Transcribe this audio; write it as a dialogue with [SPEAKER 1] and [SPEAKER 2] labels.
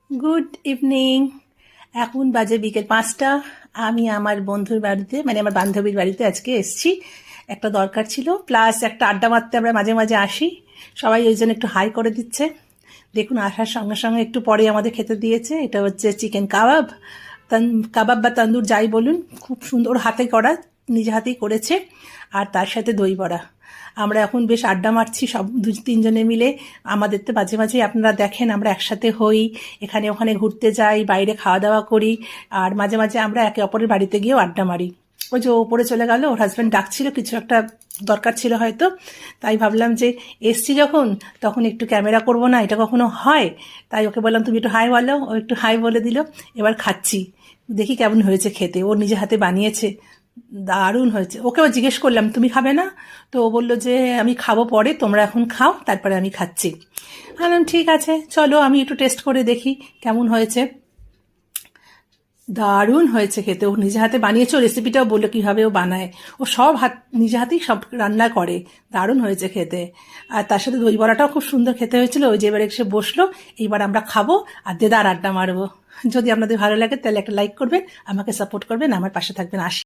[SPEAKER 1] Good evening. এখন বাজে বিকেল 5টা। আমি আমার বন্ধুর বাড়িতে মানে আমার বান্ধবীর বাড়িতে আজকে এসেছি। একটা দরকার ছিল, প্লাস একটা আড্ডা মারতে আমরা মাঝে মাঝে আসি। সবাই ওই জন্য একটু হাই করে দিচ্ছে। দেখুন, আসার সঙ্গে সঙ্গে একটু পরে আমাদের খেতে দিয়েছে। এটা হচ্ছে চিকেন কাবাব, কাবাব বা তন্দুর যাই বলুন, খুব সুন্দর হাতে করা, নিজে হাতেই করেছে। আর তার সাথে দই বড়া। আমরা এখন বেশ আড্ডা মারছি সব 2-3 জনে মিলে। আমাদের তো মাঝে মাঝে আপনারা দেখেন আমরা একসাথে হই, এখানে ওখানে ঘুরতে যাই, বাইরে খাওয়া দাওয়া করি। আর মাঝে মাঝে আমরা একে অপরের বাড়িতে গিয়েও আড্ডা মারি। ওই যে ওপরে চলে গেল, ওর হাজব্যান্ড ডাকছিল, কিছু একটা দরকার ছিল হয়তো। তাই ভাবলাম যে এসছি যখন, তখন একটু ক্যামেরা করব না, এটা কখনো হয়? তাই ওকে বললাম তুমি একটু হাই বলো। ও একটু হাই বলে দিল। এবার খাচ্ছি, দেখি কেমন হয়েছে খেতে। ও নিজে হাতে বানিয়েছে, দারুণ হয়েছে। ওকেও জিজ্ঞেস করলাম তুমি খাবে না? তো ও বললো যে আমি খাবো পরে, তোমরা এখন খাও, তারপরে আমি খাচ্ছি। বললাম ঠিক আছে, চলো আমি একটু টেস্ট করে দেখি কেমন হয়েছে। দারুণ হয়েছে খেতে। ও নিজে হাতে বানিয়েছে, ও রেসিপিটাও বললো কীভাবে ও বানায়। ও সব নিজে হাতেই সব রান্না করে। দারুণ হয়েছে খেতে। আর তার সাথে দই বড়াটাও খুব সুন্দর খেতে হয়েছিল। ওই যে এবার এসে বসলো, এইবার আমরা খাবো আর দেদার আড্ডা মারবো। যদি আপনাদের ভালো লাগে তাহলে একটা লাইক করবেন, আমাকে সাপোর্ট করবেন, আমার পাশে থাকবেন। আসি।